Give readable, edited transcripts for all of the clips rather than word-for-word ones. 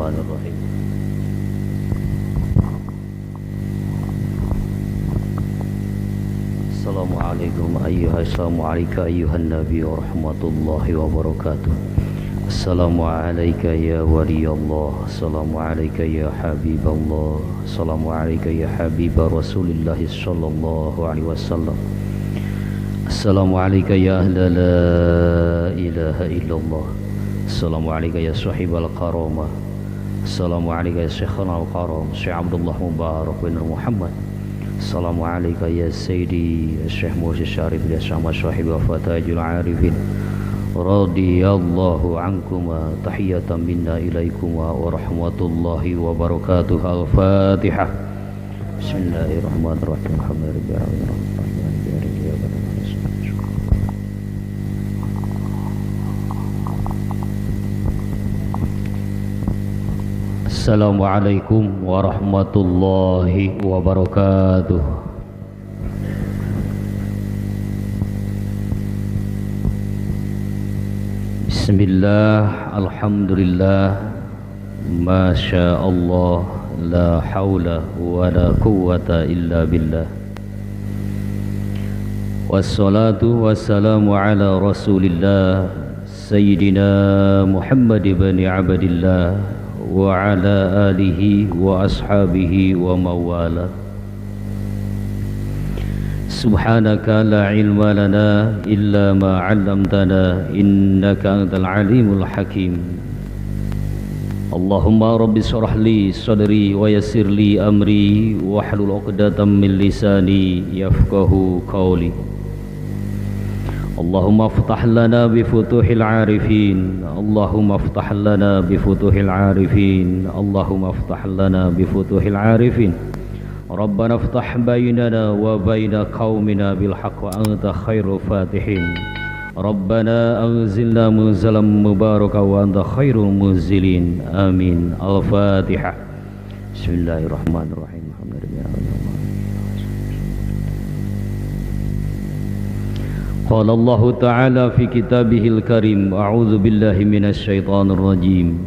Bismillahirrahmanirrahim. Assalamualaikum ayyuhan nabi wa rahmatullahi wa barakatuh. Assalamualaikum ya waliyallah. Assalamualaikum ya habiballah. Assalamualaikum ya habibah Rasulillah sallallahu alaihi wasallam. Assalamualaikum ya ahla la ilaha illallah. Assalamualaikum ya sahibal karamah. Assalamualaikum ya syekhana al-karam Syekh Abdullah Mubarak bin Muhammad. Assalamualaikum ya sayyidi Syekh Muhammad Syarif ya sama sahib wa fatajul arifin. Radiyallahu ankuma tahiyatan minna ilaikuma wa rahmatullahi wa barakatuh. Al-Fatihah. Bismillahirrahmanirrahim. Assalamualaikum warahmatullahi wabarakatuh. Bismillah, alhamdulillah, masya Allah, la hawla wa la quwwata illa billah. Wassalatu wassalamu ala rasulillah Sayyidina Muhammad ibn Abdillah wa ala alihi wa ashabihi wa mawala. Subhanaka la ilma lana illa ma 'allamtana innaka antal alimul hakim. Allahumma rabbi shrah li sadri wa yassir li amri wahlul 'uqdatam min lisani yafqahu qawli. Allahumma aftah lana bi futuhil arifin. Allahumma aftah lana bi futuhil arifin. Allahumma aftah lana bi futuhil arifin. Rabbana aftah bainana wa baina qaumina bil haqq wa anta khairul fatihin. Rabbana anzilna munzalan mubarakan wa anta khairul munzilin. Amin. Al-Fatihah. Bismillahirrahmanirrahim. Qala Allah Ta'ala fi kitabihil karim. A'udzu billahi minasy syaithanir rajim.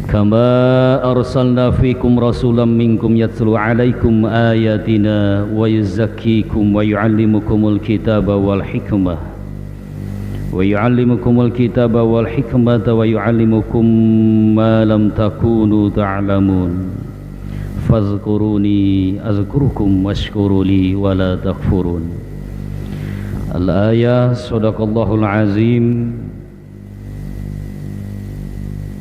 Kama arsalna fikum rasulan minkum yatlu 'alaikum ayatina wa yuzakkikum wa yu'allimukumul kitaba wal hikmah wa yu'allimukumul kitaba wal hikmata wa yu'allimukum ma lam takunu ta'lamun. Fazkuruni azkurukum washkuruli wa la takfurun. Al-ayah. Sadaqallahul azim.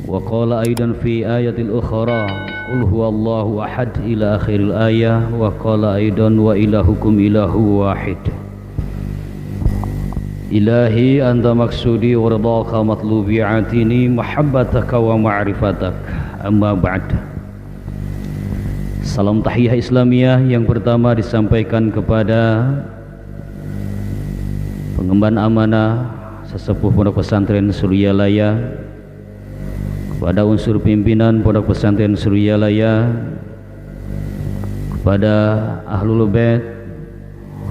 Wa qala aidan fi ayatil ukhra qul huwallahu ahad ila akhiril ayah. Wa qala aidan wa ilahukum ilahu wahid. Ilahi anta maksudi wa ridhaka matlubi atini mahabbataka wa ma'rifatak. Amma ba'd. Salam tahiyah Islamiyah yang pertama disampaikan kepada pengemban amanah sesepuh Pondok Pesantren Suryalaya, kepada unsur pimpinan Pondok Pesantren Suryalaya, kepada Ahlul Bait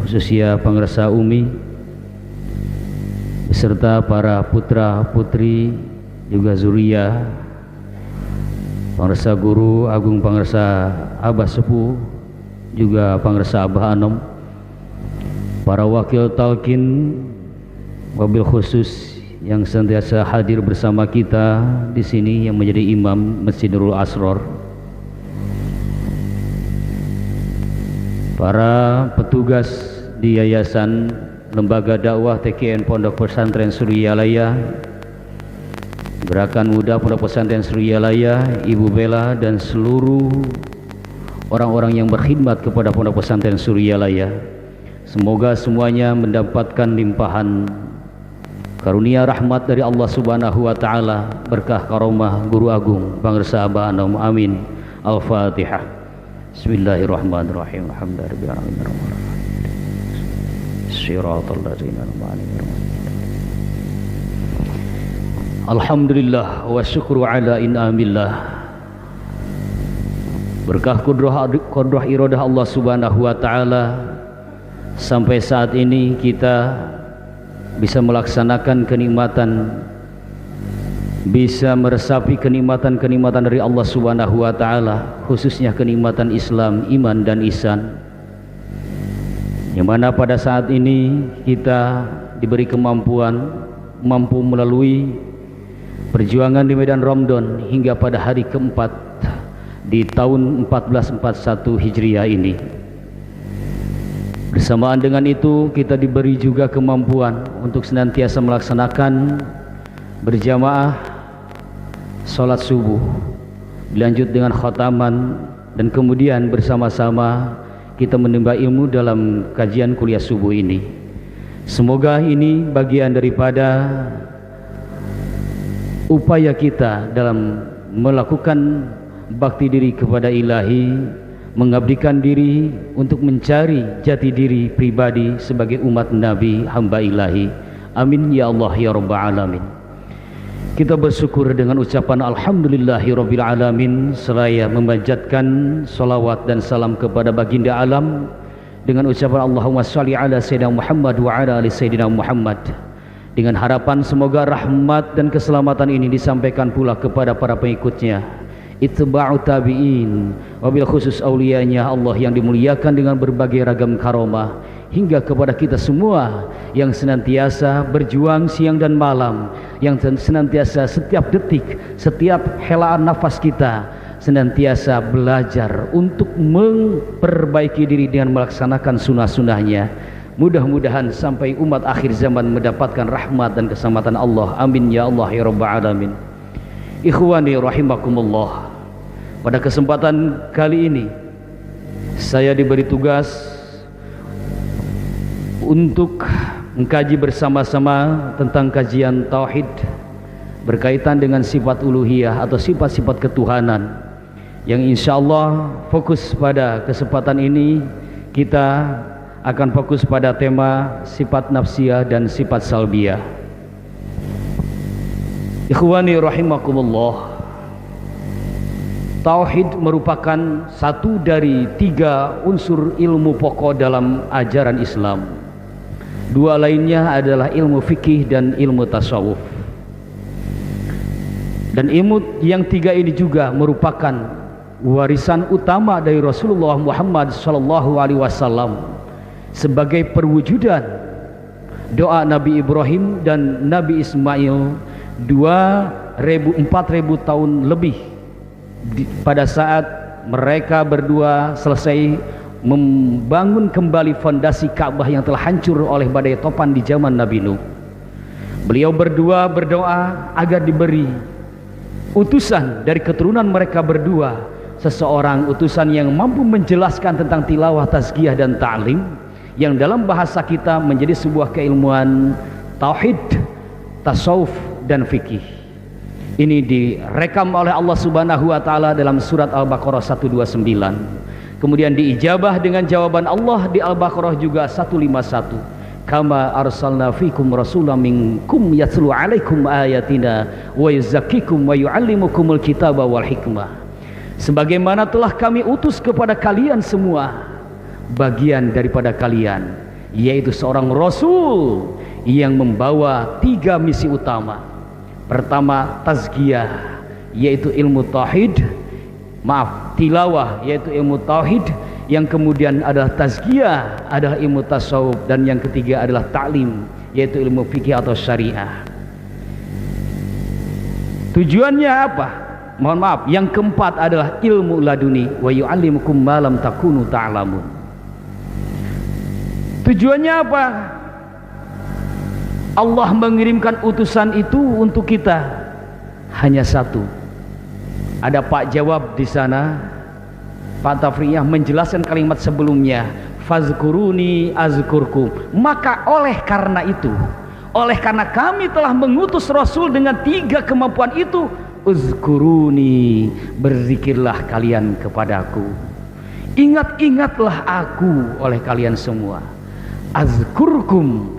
khususnya Pangresa Umi beserta para putra putri juga zuriyah, Pangresa Guru Agung, Pangresa Abah Sepuh, juga Pangresa Abah Anom, para wakil talqin, wabil khusus yang senantiasa hadir bersama kita di sini yang menjadi imam Masjid Nurul Asror, para petugas di Yayasan Lembaga Dakwah TKN Pondok Pesantren Suryalaya, Gerakan Muda Pondok Pesantren Suryalaya, Ibu Bella dan seluruh orang-orang yang berkhidmat kepada Pondok Pesantren Suryalaya. Semoga semuanya mendapatkan limpahan karunia rahmat dari Allah Subhanahu wa taala, berkah karomah Guru Agung Pangresa Abah Anom. Amin. Al-Fatihah. Bismillahirrahmanirrahim. Alhamdulillahirabbil alamin. Shiratal ladzina an'amta 'alaihim. Alhamdulillah wa syukru ala in'amillah. Berkah kudrah iradah Allah Subhanahu wa taala, sampai saat ini kita bisa melaksanakan kenikmatan bisa meresapi kenikmatan-kenikmatan dari Allah Subhanahu wa taala, khususnya kenikmatan Islam, iman dan ihsan. Yang mana pada saat ini kita diberi kemampuan mampu melalui perjuangan di medan Ramadan hingga pada hari keempat di tahun 1441 Hijriah ini. Bersamaan dengan itu kita diberi juga kemampuan untuk senantiasa melaksanakan berjamaah sholat subuh, dilanjut dengan khataman, dan kemudian bersama-sama kita menimba ilmu dalam kajian kuliah subuh ini. Semoga ini bagian daripada upaya kita dalam melakukan bakti diri kepada ilahi, mengabdikan diri untuk mencari jati diri pribadi sebagai umat Nabi, hamba ilahi. Amin ya Allah ya Rabbal Alamin. Kita bersyukur dengan ucapan Alhamdulillahirabbil alamin, seraya memanjatkan salawat dan salam kepada baginda alam dengan ucapan Allahumma shalli ala sayyidina Muhammad wa ala ali sayyidina Muhammad, dengan harapan semoga rahmat dan keselamatan ini disampaikan pula kepada para pengikutnya, itba'u tabi'in, wabil khusus auliyanya Allah yang dimuliakan dengan berbagai ragam karomah, hingga kepada kita semua yang senantiasa berjuang siang dan malam, yang senantiasa setiap detik, setiap helaan nafas kita senantiasa belajar untuk memperbaiki diri dengan melaksanakan sunnah-sunnahnya. Mudah-mudahan sampai umat akhir zaman mendapatkan rahmat dan keselamatan Allah. Amin ya Allah ya Rabbal Alamin. Ikhwani rahimakumullah, pada kesempatan kali ini saya diberi tugas untuk mengkaji bersama-sama tentang kajian tauhid berkaitan dengan sifat uluhiyah atau sifat-sifat ketuhanan, yang insya Allah fokus pada kesempatan ini kita akan fokus pada tema sifat nafsiyah dan sifat salbiyah. Ikhwani rahimakumullah, tauhid merupakan satu dari 3 unsur ilmu pokok dalam ajaran Islam. 2 lainnya adalah ilmu fikih dan ilmu tasawuf. Dan ilmu yang 3 ini juga merupakan warisan utama dari Rasulullah Muhammad SAW sebagai perwujudan doa Nabi Ibrahim dan Nabi Ismail 4.000 tahun lebih pada saat mereka berdua selesai membangun kembali fondasi Ka'bah yang telah hancur oleh badai topan di zaman Nabi Nuh. Beliau berdua berdoa agar diberi utusan dari keturunan mereka berdua, seseorang utusan yang mampu menjelaskan tentang tilawah, tazkiyah dan ta'lim, yang dalam bahasa kita menjadi sebuah keilmuan tauhid, tasawuf dan fikih. Ini direkam oleh Allah Subhanahu wa taala dalam surat Al-Baqarah 129. Kemudian diijabah dengan jawaban Allah di Al-Baqarah juga 151. Kama arsalna fikum rasulan minkum yatlu alaikum ayatina wa yuzakkikum wa yuallimukumul kitaba wal hikmah. Sebagaimana telah kami utus kepada kalian semua bagian daripada kalian, yaitu seorang rasul yang membawa 3 misi utama. Pertama, tazkiyah, yaitu ilmu tauhid, tilawah, yaitu ilmu tauhid. Yang kemudian adalah tazkiyah, adalah ilmu tasawuf. Dan yang ketiga adalah ta'lim, yaitu ilmu fikih atau syariah. Tujuannya apa? Mohon maaf, yang keempat adalah ilmu laduni, wa yu'allimukum ma lam takunu ta'lamun. Tujuannya apa? Allah mengirimkan utusan itu untuk kita hanya satu. Ada Pak Jawab di sana, Pak Tafriyah menjelaskan kalimat sebelumnya, fazkuruni azkurkum. Maka oleh karena itu, oleh karena kami telah mengutus Rasul dengan 3 kemampuan itu, uzkuruni, berzikirlah kalian kepadaku, ingat-ingatlah aku oleh kalian semua. Azkurkum,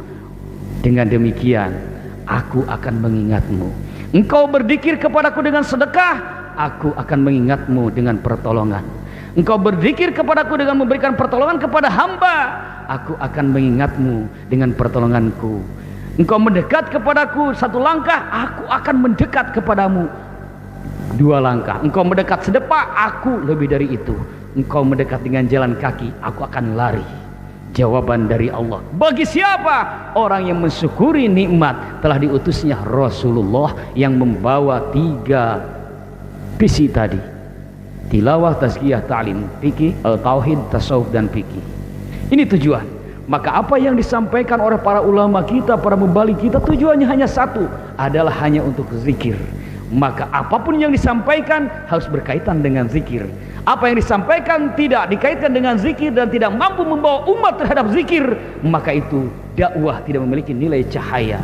dengan demikian aku akan mengingatmu. Engkau berzikir kepadaku dengan sedekah, aku akan mengingatmu dengan pertolongan. Engkau berzikir kepadaku dengan memberikan pertolongan kepada hamba, aku akan mengingatmu dengan pertolonganku. Engkau mendekat kepadaku 1 langkah, aku akan mendekat kepadamu 2 langkah. Engkau mendekat sedepak, aku lebih dari itu. Engkau mendekat dengan jalan kaki, aku akan lari. Jawaban dari Allah. Bagi siapa? Orang yang mensyukuri nikmat telah diutusnya Rasulullah yang membawa 3 visi tadi. Tilawah, tazkiyah, ta'lim, fikih, tauhid, tasawuf dan fikih. Ini tujuan. Maka apa yang disampaikan oleh para ulama kita, para mubalik kita, tujuannya hanya satu, adalah hanya untuk zikir. Maka apapun yang disampaikan harus berkaitan dengan zikir. Apa yang disampaikan tidak dikaitkan dengan zikir dan tidak mampu membawa umat terhadap zikir, maka itu dakwah tidak memiliki nilai cahaya.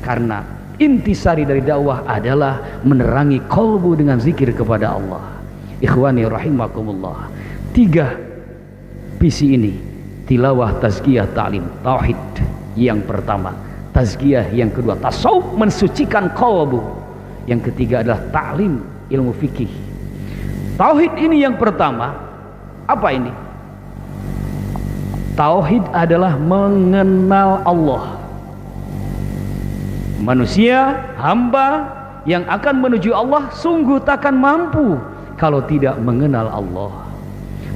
Karena intisari dari dakwah adalah menerangi qalbu dengan zikir kepada Allah. Ikhwani rahimakumullah. 3 visi ini, tilawah, tazkiyah, ta'lim, tauhid yang pertama, tazkiyah yang kedua, tasawuf mensucikan qalbu, yang ketiga adalah ta'lim, ilmu fikih. Tauhid ini yang pertama. Apa ini? Tauhid adalah mengenal Allah. Manusia, hamba yang akan menuju Allah sungguh takkan mampu kalau tidak mengenal Allah.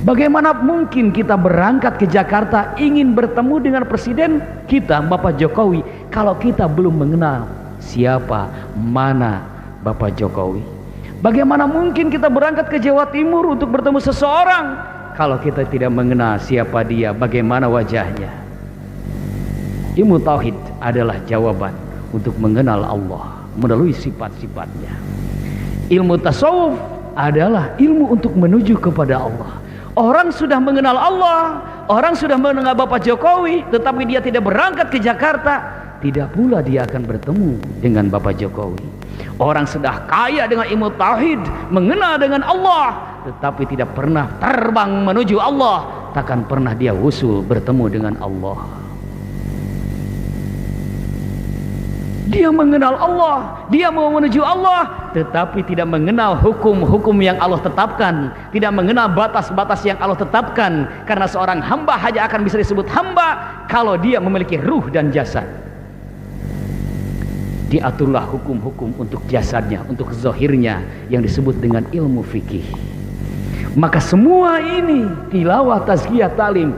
Bagaimana mungkin kita berangkat ke Jakarta ingin bertemu dengan presiden kita, Bapak Jokowi, kalau kita belum mengenal siapa, mana Bapak Jokowi? Bagaimana mungkin kita berangkat ke Jawa Timur untuk bertemu seseorang kalau kita tidak mengenal siapa dia, bagaimana wajahnya? Ilmu tauhid adalah jawaban untuk mengenal Allah melalui sifat-sifatnya. Ilmu tasawuf adalah ilmu untuk menuju kepada Allah. Orang sudah mengenal Allah, orang sudah mengenal Bapak Jokowi, tetapi dia tidak berangkat ke Jakarta, tidak pula dia akan bertemu dengan Bapak Jokowi. Orang sudah kaya dengan ilmu tauhid, mengenal dengan Allah, tetapi tidak pernah terbang menuju Allah, takkan pernah dia wusul bertemu dengan Allah. Dia mengenal Allah, dia mau menuju Allah, tetapi tidak mengenal hukum-hukum yang Allah tetapkan, tidak mengenal batas-batas yang Allah tetapkan. Karena seorang hamba hanya akan bisa disebut hamba kalau dia memiliki ruh dan jasad. Diaturlah hukum-hukum untuk jasadnya, untuk zahirnya, yang disebut dengan ilmu fikih. Maka semua ini, tilawah, tazkiyah, ta'lim,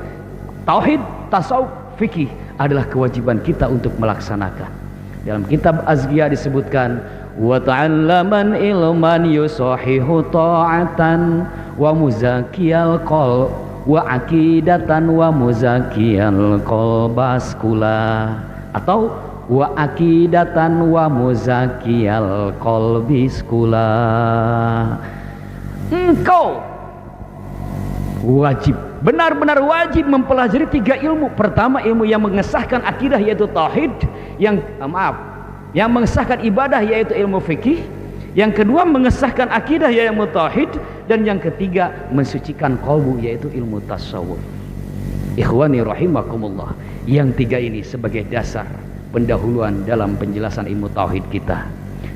tauhid, tasawuf, fikih, adalah kewajiban kita untuk melaksanakan. Dalam kitab Azkiyah disebutkan, wa ta'allaman ilman yusahihu ta'atan wa muzakiyal qal wa akidatan wa muzakiyal qalbas kula, atau wa akidatan wa muzakiyal qalbis kula. Engkau wajib, benar-benar wajib mempelajari 3 ilmu. Pertama, ilmu yang mengesahkan akidah yaitu tauhid, yang mengesahkan ibadah yaitu ilmu fikih. Yang kedua, mengesahkan akidah yaitu ilmu tauhid, dan yang ketiga, mensucikan qalbu yaitu ilmu tasawuf. Ikhwani rahimakumullah. Yang 3 ini sebagai dasar pendahuluan dalam penjelasan ilmu tauhid kita.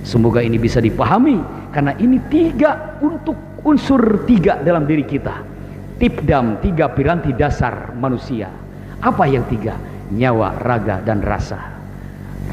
Semoga ini bisa dipahami, karena ini 3 untuk unsur 3 dalam diri kita. Tipdam, 3 piranti dasar manusia. Apa yang 3? Nyawa, raga, dan rasa.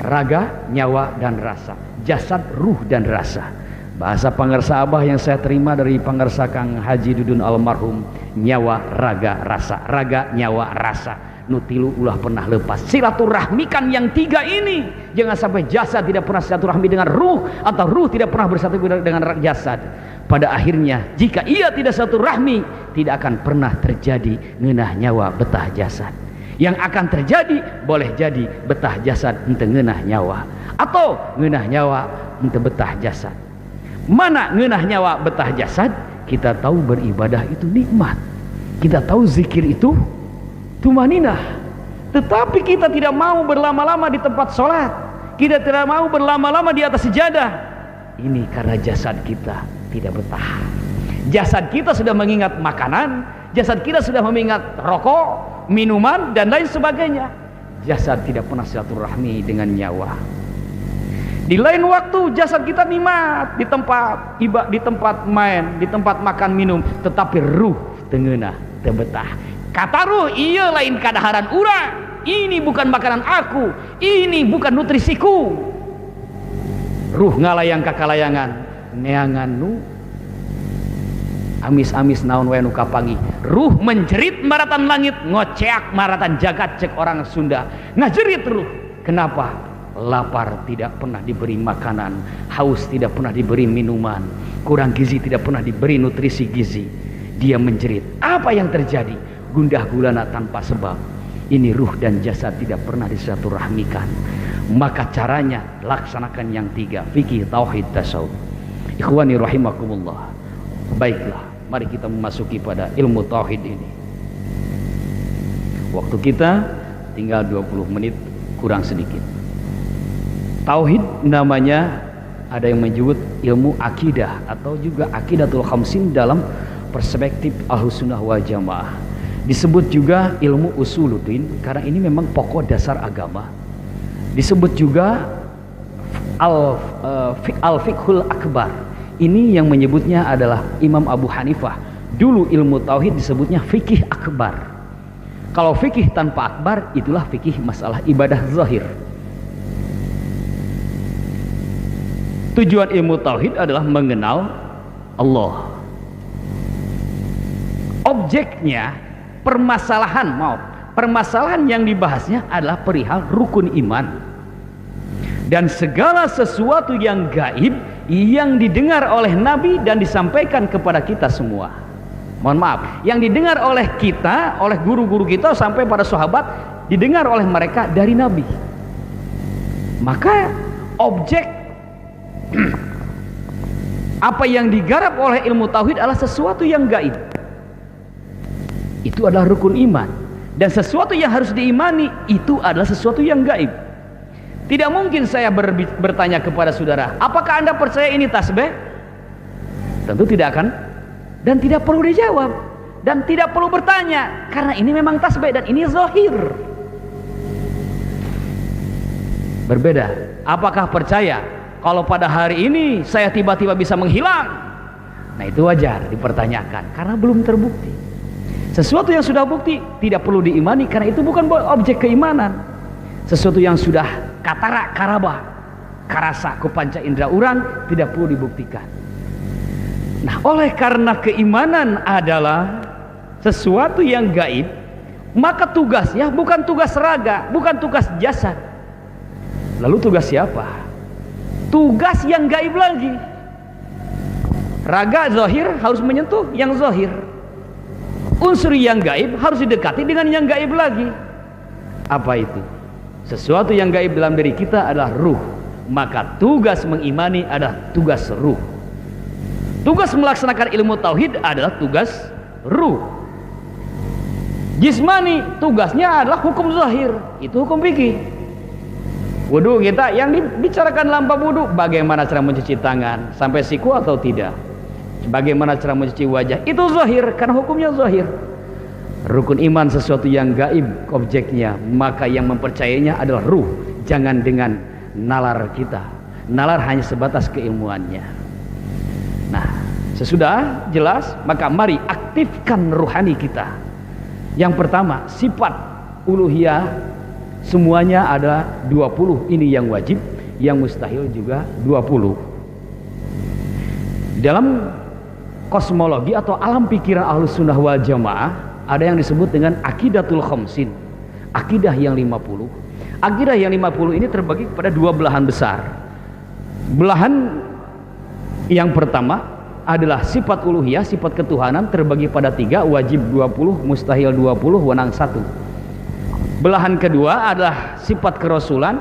Raga, nyawa, dan rasa. Jasad, ruh, dan rasa. Bahasa pangarsa Abah yang saya terima dari pangarsa Kang Haji Dudun almarhum, nyawa, raga, rasa. Raga, nyawa, rasa. Nutilu ulah pernah lepas. Silaturahmikan yang 3 ini. Jangan sampai jasad tidak pernah silaturahmi dengan ruh, atau ruh tidak pernah bersatu dengan jasad. Pada akhirnya, jika ia tidak silaturahmi, tidak akan pernah terjadi ngeunah nyawa betah jasad. Yang akan terjadi boleh jadi betah jasad ente ngeunah nyawa, atau ngeunah nyawa ente betah jasad. Mana ngeunah nyawa betah jasad? Kita tahu beribadah itu nikmat, kita tahu zikir itu tumaninah, tetapi kita tidak mau berlama-lama di tempat sholat, kita tidak mau berlama-lama di atas sejadah. Ini karena jasad kita tidak betah. Jasad kita sudah mengingat makanan, jasad kita sudah mengingat rokok, minuman, dan lain sebagainya. Jasad tidak pernah silaturahmi dengan nyawa. Di lain waktu jasad kita nikmat di tempat ibadah, di tempat main, di tempat makan minum, tetapi ruh tengeunah teu betah. Kata ruh iya lain kadaharan urang, ini bukan makanan aku, ini bukan nutrisiku. Ruh ngalayang kakalayangan neangan nu amis-amis naon wae nu kapangi. Ruh menjerit maratan langit, ngoceak maratan jagat, cek orang Sunda. Ngajerit ruh. Kenapa? Lapar tidak pernah diberi makanan, haus tidak pernah diberi minuman, kurang gizi tidak pernah diberi nutrisi gizi. Dia menjerit. Apa yang terjadi? Gundah gulana tanpa sebab. Ini ruh dan jasad tidak pernah disilaturahmikan. Maka caranya laksanakan yang tiga, fikih, tauhid, tasawuf. Ikhwani rahimakumullah. Baiklah, mari kita memasuki pada ilmu tauhid ini. Waktu kita tinggal 20 menit kurang sedikit. Tauhid namanya ada yang menyebut ilmu akidah atau juga akidatul khamsin dalam perspektif Ahlussunnah wal Jamaah. Disebut juga ilmu usuluddin karena ini memang pokok dasar agama. Disebut juga al-fiqhul akbar. Ini yang menyebutnya adalah Imam Abu Hanifah. Dulu ilmu tauhid disebutnya fikih akbar. Kalau fikih tanpa akbar itulah fikih masalah ibadah zahir. Tujuan ilmu tauhid adalah mengenal Allah. Objeknya permasalahan yang dibahasnya adalah perihal rukun iman dan segala sesuatu yang gaib yang didengar oleh Nabi dan disampaikan kepada kita semua. Mohon maaf, yang didengar oleh kita, oleh guru-guru kita sampai pada sahabat, didengar oleh mereka dari Nabi. Maka objek apa yang digarap oleh ilmu tauhid adalah sesuatu yang gaib. Itu adalah rukun iman. Dan sesuatu yang harus diimani itu adalah sesuatu yang gaib. Tidak mungkin saya bertanya kepada saudara, apakah anda percaya ini tasbih? Tentu tidak akan. Dan tidak perlu dijawab. Dan tidak perlu bertanya. Karena ini memang tasbih dan ini zahir. Berbeda. Apakah percaya kalau pada hari ini saya tiba-tiba bisa menghilang? Nah itu wajar dipertanyakan. Karena belum terbukti. Sesuatu yang sudah bukti tidak perlu diimani karena itu bukan objek keimanan. Sesuatu yang sudah katara karaba karasa ku panca indra urang tidak perlu dibuktikan. Nah, oleh karena keimanan adalah sesuatu yang gaib, maka tugasnya bukan tugas raga, bukan tugas jasad. Lalu tugas siapa? Tugas yang gaib lagi. Raga zahir harus menyentuh yang zahir. Unsur yang gaib harus didekati dengan yang gaib lagi. Apa itu? Sesuatu yang gaib dalam diri kita adalah ruh. Maka tugas mengimani adalah tugas ruh. Tugas melaksanakan ilmu tauhid adalah tugas ruh. Jismani tugasnya adalah hukum zahir. Itu hukum fikih. Wudu kita yang dibicarakan dalam bab wudu, bagaimana cara mencuci tangan, sampai siku atau tidak. Bagaimana cara mencuci wajah, itu zahir karena hukumnya zahir. Rukun iman sesuatu yang gaib objeknya, maka yang mempercayainya adalah ruh. Jangan dengan nalar kita. Nalar hanya sebatas keilmuannya. Nah, sesudah jelas, maka mari aktifkan ruhani kita. Yang pertama, sifat uluhiyah semuanya ada 20. Ini yang wajib, yang mustahil juga 20. Dalam kosmologi atau alam pikiran Ahlussunnah wal Jamaah ada yang disebut dengan akidatul khamsin, akidah yang 50. Akidah yang 50 ini terbagi pada dua belahan besar. Belahan yang pertama adalah sifat uluhiyah, sifat ketuhanan, terbagi pada 3, wajib 20, mustahil 20, wenang 1. Belahan kedua adalah sifat kerasulan,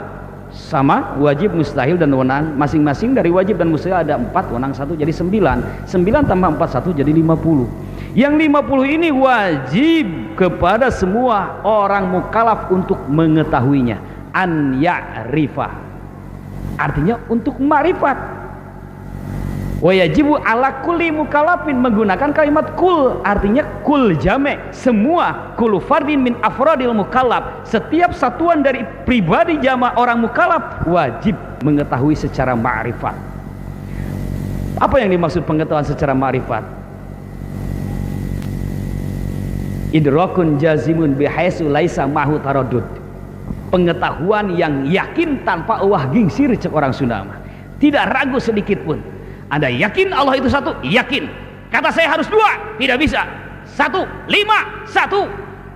sama, wajib, mustahil, dan wenang. Masing-masing dari wajib dan mustahil ada 4, wenang 1 jadi 9. 9 tambah 4, 1 jadi 50. Yang 50 ini wajib kepada semua orang mukallaf untuk mengetahuinya. An ya'rifah, artinya untuk ma'rifat. Wajibu ala kulli mukallafin, menggunakan kalimat kul, artinya kul jame', semua, kul fardin min afradil mukallaf, setiap satuan dari pribadi jama' orang mukallaf wajib mengetahui secara ma'rifat. Apa yang dimaksud pengetahuan secara ma'rifat? Idrakun jazimun bihaitsu laisa mahu taraddud. pengetahuan yang yakin tanpa uwah gingsir, cek orang Sunda mah. Tidak ragu sedikit pun. Anda yakin Allah itu satu? Yakin. Kata saya harus dua, tidak bisa. 1, 5, 1,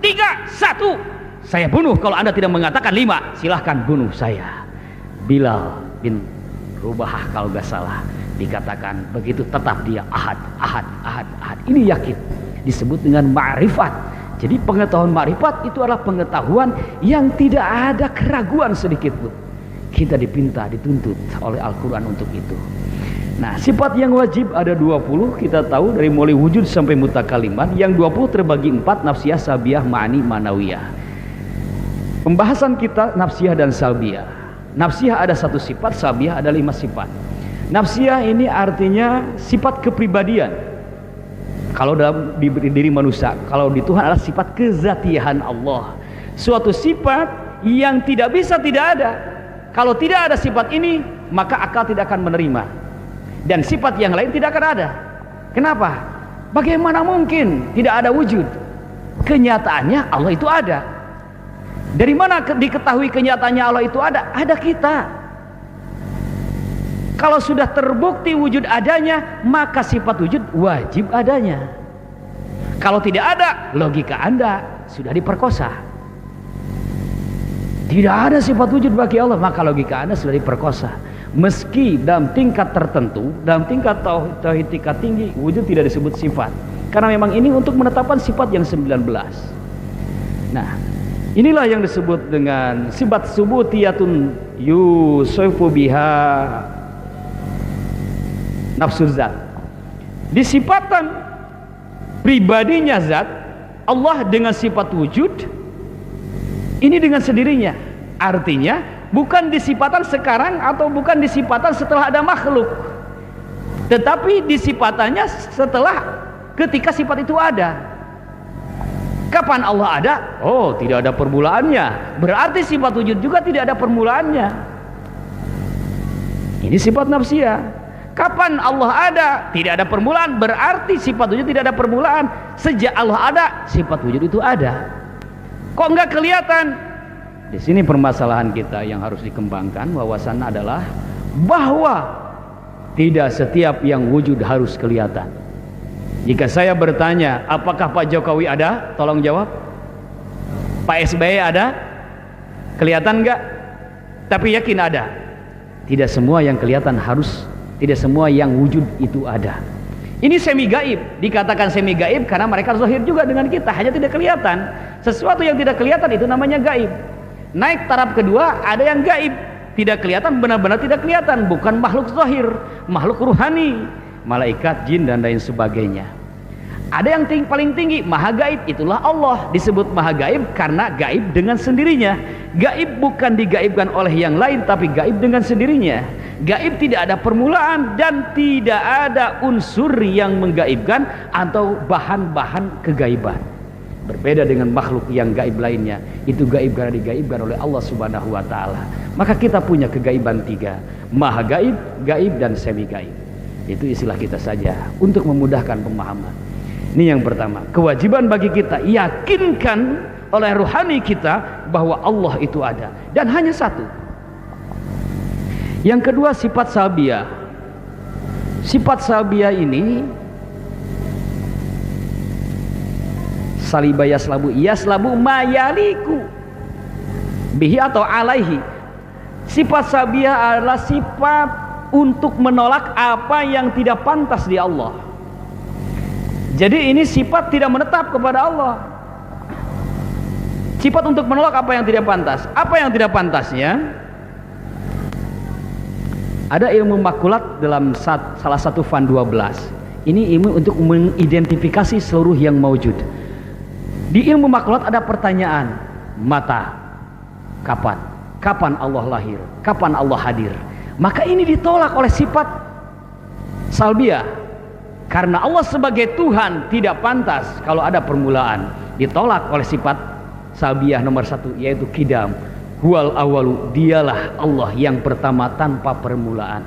3, 1. Saya bunuh kalau Anda tidak mengatakan 5. Silahkan bunuh saya. Bilal bin Rubahah kalau gak salah dikatakan begitu, tetap dia ahad, ahad, ahad, ahad. Ini yakin, disebut dengan ma'rifat. Jadi pengetahuan ma'rifat itu adalah pengetahuan yang tidak ada keraguan sedikit pun. Kita dipinta, dituntut oleh Al-Quran untuk itu. Nah, sifat yang wajib ada 20. Kita tahu dari mulai wujud sampai mutakalimat. Yang 20 terbagi 4, nafsiyah, salbiyah, ma'ani, manawiyah. Pembahasan kita nafsiyah dan salbiyah. Nafsiyah ada 1 sifat, salbiyah ada 5 sifat. Nafsiyah ini artinya sifat kepribadian. Kalau dalam diri manusia, kalau di Tuhan adalah sifat kezatian Allah. Suatu sifat yang tidak bisa tidak ada. Kalau tidak ada sifat ini, maka akal tidak akan menerima. Dan sifat yang lain tidak akan ada. Kenapa? Bagaimana mungkin tidak ada wujud? Kenyataannya Allah itu ada. Dari mana diketahui kenyataannya Allah itu ada? Ada kita. Kalau sudah terbukti wujud adanya, maka sifat wujud wajib adanya. Kalau tidak ada, logika Anda sudah diperkosa. Tidak ada sifat wujud bagi Allah, maka logika Anda sudah diperkosa. Meski dalam tingkat tertentu, dalam tingkat tauhid tingkat tinggi, wujud tidak disebut sifat. Karena memang ini untuk menetapkan sifat yang 19. Nah, inilah yang disebut dengan sifat subutiyatun yusufu biha nafsu zat. Disifatan pribadinya zat Allah dengan sifat wujud ini dengan sendirinya. Artinya bukan disifatan sekarang atau bukan disifatan setelah ada makhluk, tetapi disifatannya setelah ketika sifat itu ada. Kapan Allah ada? Oh, tidak ada permulaannya. Berarti sifat wujud juga tidak ada permulaannya. Ini sifat nafsiyah. Kapan Allah ada? Tidak ada permulaan, berarti sifat wujud tidak ada permulaan. Sejak Allah ada, sifat wujud itu ada. Kok enggak kelihatan? Di sini permasalahan kita yang harus dikembangkan, wawasan adalah bahwa tidak setiap yang wujud harus kelihatan. Jika saya bertanya, apakah Pak Jokowi ada? Tolong jawab. Pak SBY ada? Kelihatan enggak? Tapi yakin ada. Tidak semua yang kelihatan harus, tidak semua yang wujud itu ada. Ini semi gaib. Dikatakan semi gaib karena mereka zahir juga dengan kita, hanya tidak kelihatan. Sesuatu yang tidak kelihatan itu namanya gaib. Naik taraf kedua, ada yang gaib, tidak kelihatan, benar-benar tidak kelihatan, bukan makhluk zahir, makhluk ruhani, malaikat, jin dan lain sebagainya. Ada yang paling tinggi, maha gaib, itulah Allah. Disebut maha gaib karena gaib dengan sendirinya. Gaib bukan digaibkan oleh yang lain, tapi gaib dengan sendirinya. Gaib tidak ada permulaan dan tidak ada unsur yang menggaibkan atau bahan-bahan kegaiban. Berbeda dengan makhluk yang gaib lainnya, itu gaib karena digaibkan oleh Allah Subhanahu wa Ta'ala. Maka kita punya kegaiban 3, maha gaib, gaib dan semi gaib. Itu istilah kita saja untuk memudahkan pemahaman. Ini yang pertama, kewajiban bagi kita yakinkan oleh rohani kita bahwa Allah itu ada dan hanya satu. Yang kedua, sifat salbiyah. Sifat salbiyah ini salibah yaslabu mayaliku bihi atau alaihi. Sifat salbiyah adalah sifat untuk menolak apa yang tidak pantas di Allah. Jadi ini sifat tidak menetap kepada Allah. Sifat untuk menolak apa yang tidak pantas. Apa yang tidak pantasnya? Ada ilmu makulat dalam salah satu fan 12. Ini ilmu untuk mengidentifikasi seluruh yang maujud. Di ilmu makulat ada pertanyaan, mata, kapan? Kapan Allah lahir? Kapan Allah hadir? Maka ini ditolak oleh sifat salbiyah. Karena Allah sebagai Tuhan tidak pantas kalau ada permulaan. Ditolak oleh sifat salbiyah nomor 1, yaitu qidam. Huwal awalu, dialah Allah yang pertama tanpa permulaan.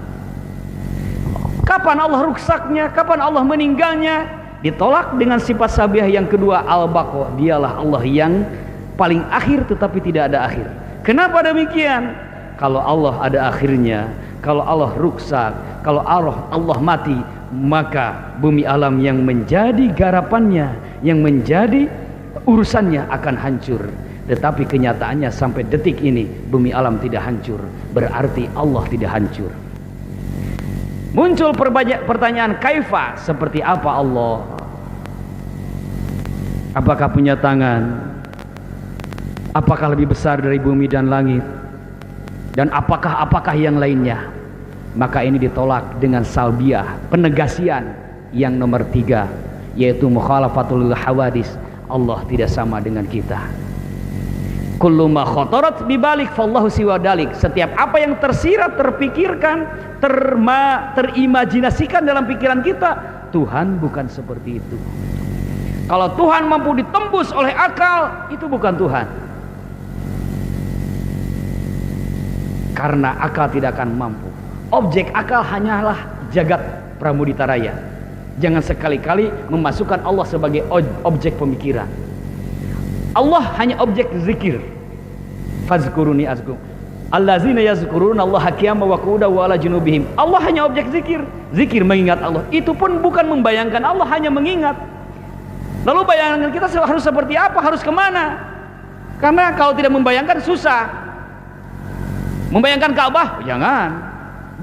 Kapan Allah ruksaknya? Kapan Allah meninggalnya? Ditolak dengan sifat salbiyah yang kedua, al-baqa, dialah Allah yang paling akhir tetapi tidak ada akhir. Kenapa demikian? Kalau Allah ada akhirnya, kalau Allah ruksak, kalau Allah mati, maka bumi alam yang menjadi garapannya, yang menjadi urusannya akan hancur. Tetapi kenyataannya sampai detik ini bumi alam tidak hancur, berarti Allah tidak hancur. Muncul pertanyaan, kaifa, seperti apa Allah? Apakah punya tangan? Apakah lebih besar dari bumi dan langit? Dan apakah yang lainnya? Maka ini ditolak dengan salbiah, penegasian yang nomor 3, yaitu mukhalafatul hawadis. Allah tidak sama dengan kita. Kullu ma khatarat bibalik fallahu siwa dalik. Setiap apa yang tersirat, terpikirkan, terimajinasikan dalam pikiran kita, Tuhan bukan seperti itu. Kalau Tuhan mampu ditembus oleh akal, itu bukan Tuhan. Karena akal tidak akan mampu. Objek akal hanyalah jagat pramudita raya. Jangan sekali-kali memasukkan Allah sebagai objek pemikiran. Allah hanya objek zikir. Fazkuruni azkum. Allazina yazkuruna Allah qiyaman wa qu'udan wa ala junubihim. Allah hanya objek zikir. Zikir mengingat Allah. Itu pun bukan membayangkan Allah, hanya mengingat. Lalu bayangan kita harus seperti apa? Harus kemana? Karena kalau tidak membayangkan susah. Membayangkan Ka'bah? Jangan.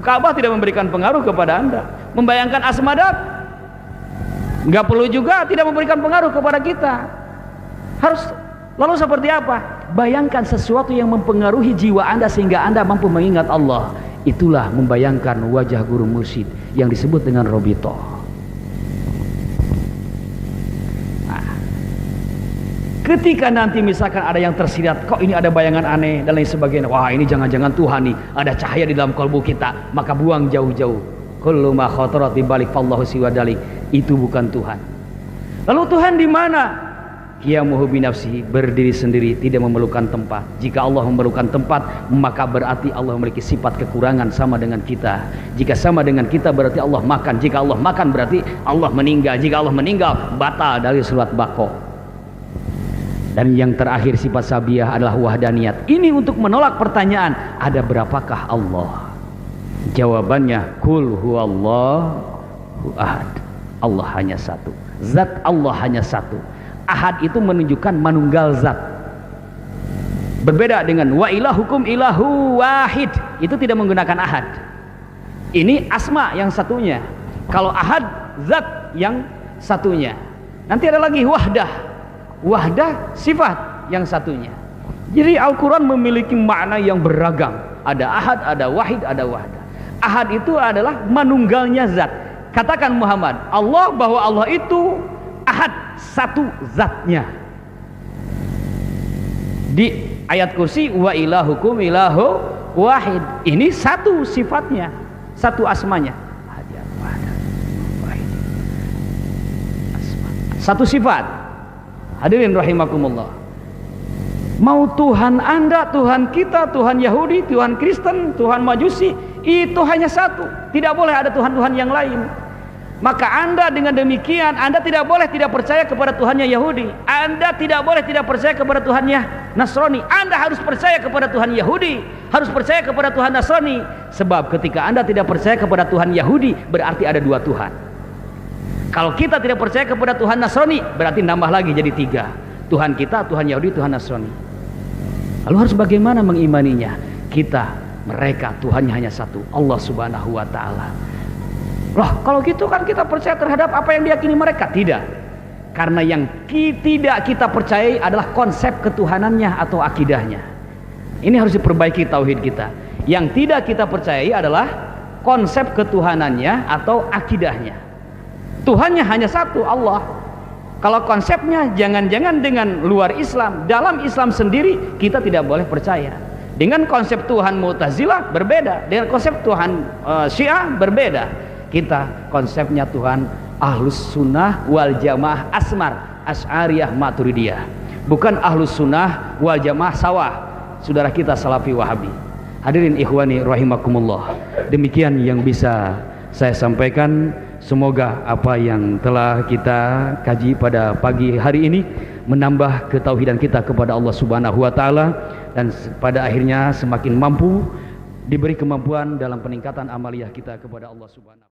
Ka'bah tidak memberikan pengaruh kepada Anda. Membayangkan Asmadat? Enggak perlu juga, tidak memberikan pengaruh kepada kita. Harus lalu seperti apa? Bayangkan sesuatu yang mempengaruhi jiwa Anda sehingga Anda mampu mengingat Allah. Itulah membayangkan wajah guru mursyid yang disebut dengan Robito. Ketika nanti misalkan ada yang tersirat, kok ini ada bayangan aneh dan lain sebagainya, wah ini jangan-jangan Tuhan nih, ada cahaya di dalam kalbu kita, maka buang jauh-jauh. Kullu ma khatarat bi balik fallahu siwa dalik. Itu bukan Tuhan. Lalu Tuhan di mana? Qiyamuhu bi nafsihi, berdiri sendiri, tidak memerlukan tempat. Jika Allah memerlukan tempat, maka berarti Allah memiliki sifat kekurangan sama dengan kita. Jika sama dengan kita, berarti Allah makan. Jika Allah makan, berarti Allah meninggal. Jika Allah meninggal, batal dari surat Baqarah. Dan yang terakhir sifat sabiah adalah wahdaniyat. Ini untuk menolak pertanyaan, ada berapakah Allah? Jawabannya, kul huwallahu ahad. Allah hanya satu. Zat Allah hanya satu. Ahad itu menunjukkan manunggal zat. Berbeda dengan wa ilahukum ilahu wahid. Itu tidak menggunakan ahad. Ini asma yang satunya. Kalau ahad, zat yang satunya. Nanti ada lagi wahdah. Wahdah sifat yang satunya. Jadi Al-Quran memiliki makna yang beragam. Ada ahad, ada wahid, ada wahdah. Ahad itu adalah manunggalnya zat. Katakan Muhammad, Allah, bahwa Allah itu ahad, satu zatnya. Di ayat kursi, wa ilahukum ilahu wahid. Ini satu sifatnya, satu asmanya. Satu sifat. Hadirin rahimakumullah. Mau Tuhan Anda, Tuhan kita, Tuhan Yahudi, Tuhan Kristen, Tuhan Majusi, itu hanya satu. Tidak boleh ada Tuhan-Tuhan yang lain. Maka Anda dengan demikian, Anda tidak boleh tidak percaya kepada Tuhannya Yahudi. Anda tidak boleh tidak percaya kepada Tuhannya Nasrani. Anda harus percaya kepada Tuhan Yahudi, harus percaya kepada Tuhan Nasrani. Sebab ketika Anda tidak percaya kepada Tuhan Yahudi, berarti ada dua Tuhan. Kalau kita tidak percaya kepada Tuhan Nasrani, berarti nambah lagi jadi 3. Tuhan kita, Tuhan Yahudi, Tuhan Nasrani. Lalu harus bagaimana mengimaninya? Kita, mereka, Tuhannya hanya satu, Allah Subhanahu wa Ta'ala. Loh, kalau gitu kan kita percaya terhadap apa yang diyakini mereka? Tidak. Karena yang tidak kita percayai adalah konsep ketuhanannya atau akidahnya. Ini harus diperbaiki tauhid kita. Yang tidak kita percayai adalah konsep ketuhanannya atau akidahnya. Tuhannya hanya satu, Allah. Kalau konsepnya jangan-jangan dengan luar Islam, dalam Islam sendiri kita tidak boleh percaya. Dengan konsep Tuhan Mu'tazilah berbeda, dengan konsep Tuhan Syiah berbeda. Kita konsepnya Tuhan Ahlus Sunnah wal Jamaah Asmar, Asy'ariyah Maturidiyah. Bukan Ahlus Sunnah wal Jamaah Sawah, saudara kita Salafi Wahabi. Hadirin ikhwani rahimakumullah. Demikian yang bisa saya sampaikan. Semoga apa yang telah kita kaji pada pagi hari ini menambah ketauhidan kita kepada Allah Subhanahu wa taala, dan pada akhirnya semakin mampu diberi kemampuan dalam peningkatan amaliyah kita kepada Allah Subhanahu